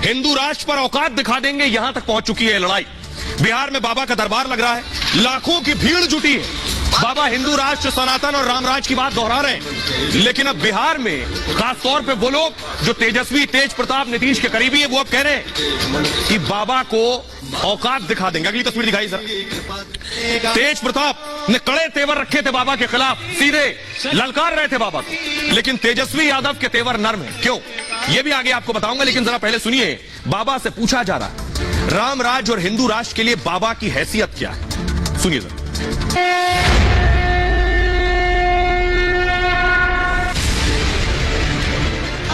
हिंदू राष्ट्र पर औकात दिखा देंगे, यहां तक पहुंच चुकी है लड़ाई। बिहार में बाबा का दरबार लग रहा है, लाखों की भीड़ जुटी है। बाबा हिंदू राष्ट्र, सनातन और रामराज की बात दोहरा रहे हैं, लेकिन अब बिहार में खासतौर पे वो लोग जो तेजस्वी, तेज प्रताप, नीतीश के करीबी है, वो अब कह रहे हैं कि बाबा को औकात दिखा देंगे। अगली तस्वीर दिखाई सर। तेज प्रताप ने कड़े तेवर रखे थे बाबा के खिलाफ, सीधे ललकार रहे थे बाबा को, लेकिन तेजस्वी यादव के तेवर नर्म है। क्यों, ये भी आगे आपको बताऊंगा, लेकिन जरा पहले सुनिए। बाबा से पूछा जा रहा है राम राज और हिंदू राष्ट्र के लिए बाबा की हैसियत क्या है, सुनिए जरा।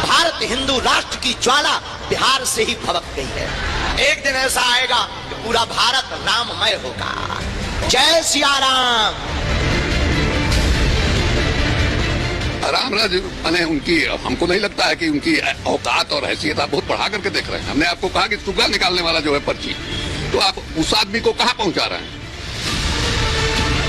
भारत हिंदू राष्ट्र की ज्वाला बिहार से ही भड़क गई है। एक दिन ऐसा आएगा कि पूरा भारत राममय होगा। जय सिया राम। रामराज माने उनकी, हमको नहीं लगता है कि उनकी औकात और हैसियत आप बहुत बढ़ा करके देख रहे हैं। हमने आपको कहा कि सुग्गा निकालने वाला जो है पर्ची, तो आप उस आदमी को कहां पहुंचा रहे हैं?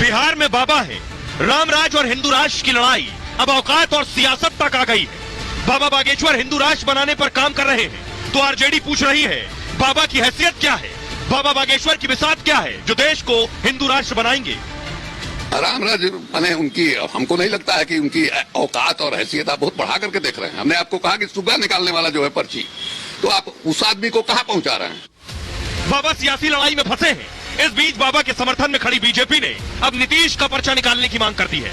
बिहार में बाबा है, रामराज और हिंदू राष्ट्र की लड़ाई अब औकात और सियासत तक आ गई है। बाबा बागेश्वर हिंदू राष्ट्र बनाने पर काम कर रहे हैं, तो आरजेडी पूछ रही है बाबा की हैसियत क्या है, बाबा बागेश्वर की बिसात क्या है जो देश को हिंदू राष्ट्र बनाएंगे। रामराज माने उनकी, हमको नहीं लगता है कि उनकी औकात और हैसियत आप बहुत बढ़ा करके देख रहे हैं। हमने आपको कहा कि सुग्गा निकालने वाला जो है पर्ची, तो आप उस आदमी को कहां पहुंचा रहे हैं? बाबा सियासी लड़ाई में फंसे हैं। इस बीच बाबा के समर्थन में खड़ी बीजेपी ने अब नीतीश का पर्चा निकालने की मांग कर दी है।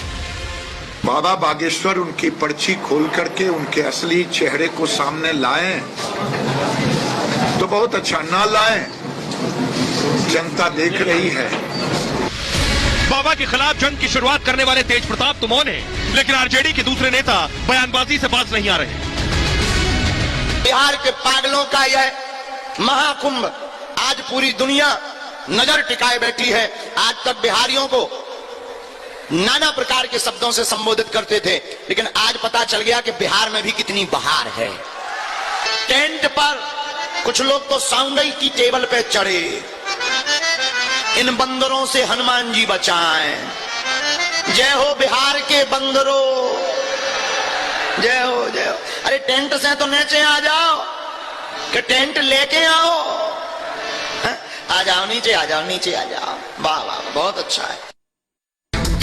बाबा बागेश्वर उनकी पर्ची खोल करके उनके असली चेहरे को सामने लाएं तो बहुत अच्छा, ना लाएं जनता देख रही है। बाबा के खिलाफ जंग की शुरुआत करने वाले तेज प्रताप तो मौन है, लेकिन आरजेडी के दूसरे नेता बयानबाजी से बाज नहीं आ रहे। बिहार के पागलों का यह महाकुंभ आज पूरी दुनिया नजर टिकाए बैठी है। आज तक बिहारियों को नाना प्रकार के शब्दों से संबोधित करते थे, लेकिन आज पता चल गया कि बिहार में भी कितनी बहार है। टेंट पर कुछ लोग तो साउंडई की टेबल पे चढ़े, इन बंदरों से हनुमान जी बचाएं। जय हो बिहार के बंदरों, जय हो जय हो। अरे टेंट से तो नीचे आ जाओ, कि टेंट लेके आओ। आ जाओ नीचे, आ जाओ नीचे, आ जाओ। वाह वाह, बहुत अच्छा है।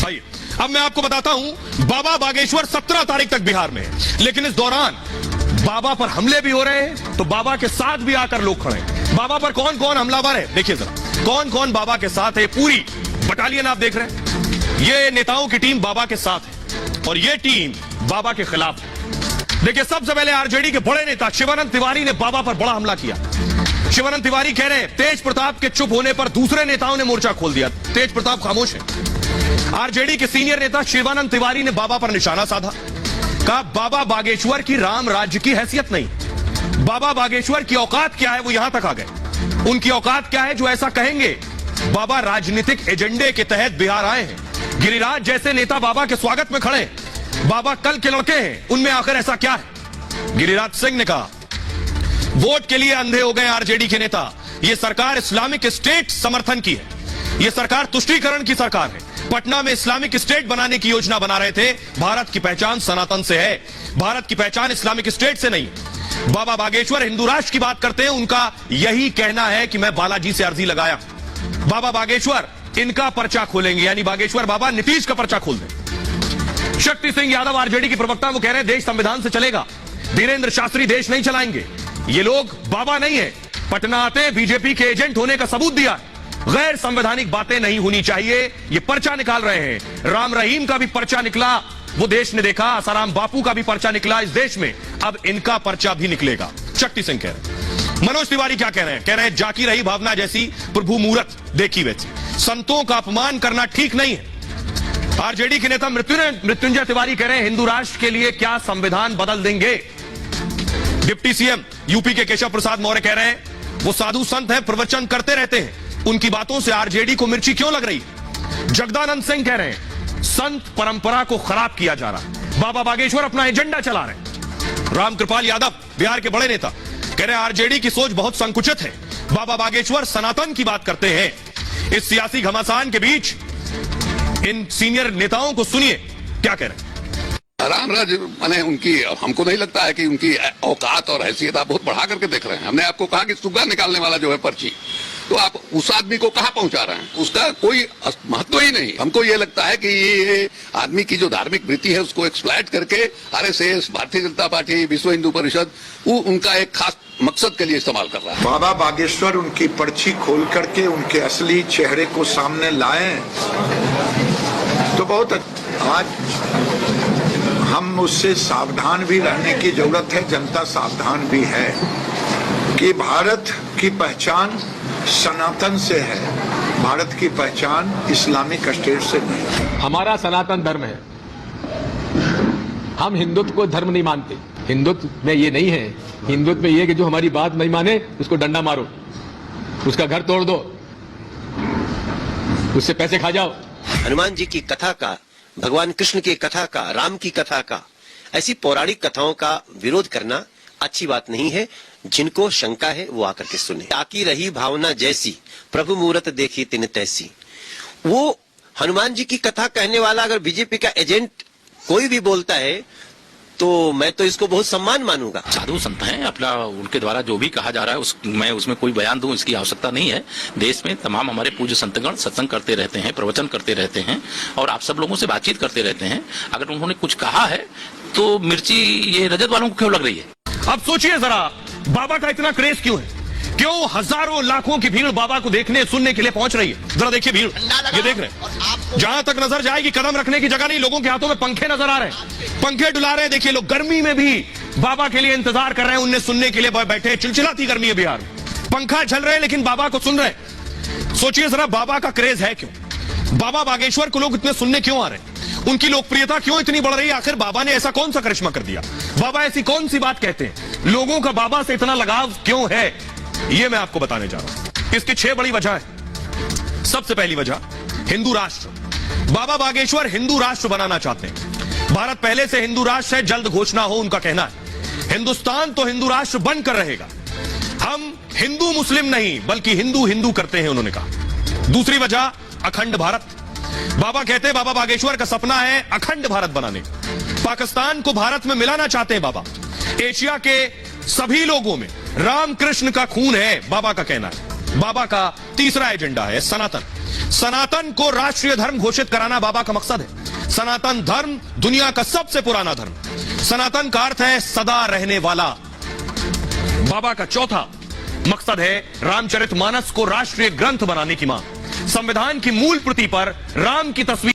आइए अब मैं आपको बताता हूं, बाबा बागेश्वर 17 तारीख तक बिहार में है, लेकिन इस दौरान बाबा पर हमले भी हो रहे हैं, तो बाबा के साथ भी आकर लोग खड़े हैं। बाबा पर कौन कौन हमलावर है, देखिए जरा कौन कौन बाबा के साथ है। पूरी बटालियन आप देख रहे हैं, ये नेताओं की टीम बाबा के साथ है और ये टीम बाबा के खिलाफ है। देखिए सबसे पहले आरजेडी के बड़े नेता शिवानंद तिवारी ने बाबा पर बड़ा हमला किया। शिवानंद तिवारी कह रहे हैं तेज प्रताप के चुप होने पर दूसरे नेताओं ने मोर्चा खोल दिया, तेज प्रताप खामोश है। आरजेडी के सीनियर नेता शिवानंद तिवारी ने बाबा पर निशाना साधा, कहा बाबा बागेश्वर की राम राज्य की हैसियत नहीं, बाबा बागेश्वर की औकात क्या है वो यहां तक आ गए। उनकी औकात क्या है जो ऐसा कहेंगे? बाबा राजनीतिक एजेंडे के तहत बिहार आए हैं। गिरिराज जैसे नेता बाबा के स्वागत में खड़े, बाबा कल के लड़के हैं, उनमें आखिर ऐसा क्या है? गिरिराज सिंह ने कहा वोट के लिए अंधे हो गए आरजेडी के नेता, यह सरकार इस्लामिक स्टेट समर्थन की है, यह सरकार तुष्टीकरण की सरकार है। पटना में इस्लामिक स्टेट बनाने की योजना बना रहे थे। भारत की पहचान सनातन से है, भारत की पहचान इस्लामिक स्टेट से नहीं। बाबा बागेश्वर हिंदू राष्ट्र की बात करते हैं, उनका यही कहना है कि मैं बालाजी से अर्जी लगाया, बाबा बागेश्वर इनका पर्चा खोलेंगे, यानी बागेश्वर बाबा नीतीश का पर्चा खोल दें। शक्ति सिंह यादव आरजेडी की प्रवक्ता, वो कह रहे हैं देश संविधान से चलेगा, धीरेन्द्र शास्त्री देश नहीं चलाएंगे। ये लोग बाबा नहीं है, पटना आते बीजेपी के एजेंट होने का सबूत दिया, गैर संवैधानिक बातें नहीं होनी चाहिए, ये पर्चा निकाल रहे हैं। राम रहीम का भी पर्चा निकला, वो देश ने देखा, आसाराम बापू का भी पर्चा निकला इस देश में, अब इनका पर्चा भी निकलेगा, शक्ति सिंह कह रहे हैं। मनोज तिवारी क्या कह रहे हैं? कह रहे हैं जाकी रही भावना जैसी प्रभु मूरत देखी वैसी, संतों का अपमान करना ठीक नहीं है। आरजेडी के नेता मृत्युंजय तिवारी कह रहे हैं हिंदू राष्ट्र के लिए क्या संविधान बदल देंगे। डिप्टी सीएम यूपी के केशव प्रसाद मौर्य कह रहे हैं वो साधु संत हैं, प्रवचन करते रहते हैं, उनकी बातों से आरजेडी को मिर्ची क्यों लग रही? जगदानंद सिंह कह रहे हैं संत परंपरा को खराब किया जा रहा है, बाबा बागेश्वर अपना एजेंडा चला रहे हैं। रामकृपाल यादव बिहार के बड़े नेता कह रहे हैं आरजेडी की सोच बहुत संकुचित है, बाबा बागेश्वर सनातन की बात करते हैं। इस सियासी घमासान के बीच इन सीनियर नेताओं को सुनिए क्या कह रहे हैं। रामराज माने उनकी, हमको नहीं लगता है कि उनकी औकात और हैसियत आप बहुत बढ़ा करके देख रहे हैं। हमने आपको कहा कि सुग्गा निकालने वाला जो है पर्ची, तो आप उस आदमी को कहाँ पहुंचा रहे हैं? उसका कोई महत्व ही नहीं। हमको ये लगता है कि ये आदमी की जो धार्मिक वृत्ति है उसको एक्सप्लॉइट करके आरएसएस, भारतीय जनता पार्टी, विश्व हिंदू परिषद वो उनका एक खास मकसद के लिए इस्तेमाल कर रहा है। बाबा बागेश्वर उनकी पर्ची खोल करके उनके असली चेहरे को सामने लाएं तो बहुत आज हम उससे सावधान भी रहने की जरूरत है। जनता सावधान भी है कि भारत की पहचान सनातन से है, भारत की पहचान इस्लामिक स्टेट से नहीं। हमारा सनातन धर्म है, हम हिंदुत्व को धर्म नहीं मानते। हिंदुत्व में ये नहीं है, हिंदुत्व में ये कि जो हमारी बात नहीं माने उसको डंडा मारो, उसका घर तोड़ दो, उससे पैसे खा जाओ। हनुमान जी की कथा का, भगवान कृष्ण की कथा का, राम की कथा का, ऐसी पौराणिक कथाओं का विरोध करना अच्छी बात नहीं है। जिनको शंका है वो आकर के सुने। ताकि रही भावना जैसी, प्रभु मूरत देखी तिन तैसी। वो हनुमान जी की कथा कहने वाला अगर बीजेपी का एजेंट कोई भी बोलता है तो मैं तो इसको बहुत सम्मान मानूंगा। साधु संत हैं, अपना उनके द्वारा जो भी कहा जा रहा है मैं उसमें कोई बयान दूं इसकी आवश्यकता नहीं है। देश में तमाम हमारे पूज्य संतगण सत्संग करते रहते हैं, प्रवचन करते रहते हैं और आप सब लोगों से बातचीत करते रहते हैं। अगर उन्होंने कुछ कहा है तो मिर्ची ये रजत वालों को क्यों लग रही है? अब सोचिए जरा, बाबा का इतना क्रेज क्यों है? क्यों हजारों लाखों की भीड़ बाबा को देखने सुनने के लिए पहुंच रही है? जरा देखिए भीड़, ये देख रहे हैं, जहां तक नजर जाएगी कदम रखने की जगह नहीं। लोगों के हाथों में पंखे नजर आ रहे हैं, पंखे डुला रहे हैं। देखिए लोग गर्मी में भी बाबा के लिए इंतजार कर रहे हैं, उन्हें सुनने के लिए बैठे। चिलचिलाती गर्मी है बिहार में, पंखा झल रहे हैं लेकिन बाबा को सुन रहे हैं। सोचिए जरा, बाबा का क्रेज है क्यों? बाबा बागेश्वर को लोग इतने सुनने क्यों आ रहे हैं? उनकी लोकप्रियता क्यों इतनी बढ़ रही है? आखिर बाबा ने ऐसा कौन सा करिश्मा कर दिया? बाबा ऐसी कौन सी बात कहते हैं? लोगों का बाबा से इतना लगाव क्यों है? यह मैं आपको बताने जा रहा हूं। इसकी 6 बड़ी वजह है। सबसे पहली वजह, हिंदू राष्ट्र। बाबा बागेश्वर हिंदू राष्ट्र बनाना चाहते हैं। भारत पहले से हिंदू राष्ट्र है, जल्द घोषणा हो, उनका कहना है। हिंदुस्तान तो हिंदू राष्ट्र बनकर रहेगा। हम हिंदू मुस्लिम नहीं बल्कि हिंदू हिंदू करते हैं, उन्होंने कहा। दूसरी वजह, अखंड भारत। बाबा कहते हैं, बाबा बागेश्वर का सपना है अखंड भारत बनाने का। पाकिस्तान को भारत में मिलाना चाहते हैं बाबा। एशिया के सभी लोगों में रामकृष्ण का खून है, बाबा का कहना है। बाबा का तीसरा एजेंडा है सनातन। सनातन को राष्ट्रीय धर्म घोषित कराना बाबा का मकसद है। सनातन धर्म दुनिया का सबसे पुराना धर्म। सनातन का अर्थ है सदा रहने वाला। बाबा का चौथा मकसद है रामचरितमानस को राष्ट्रीय ग्रंथ बनाने की मांग। संविधान की मूल प्रति पर राम की तस्वीर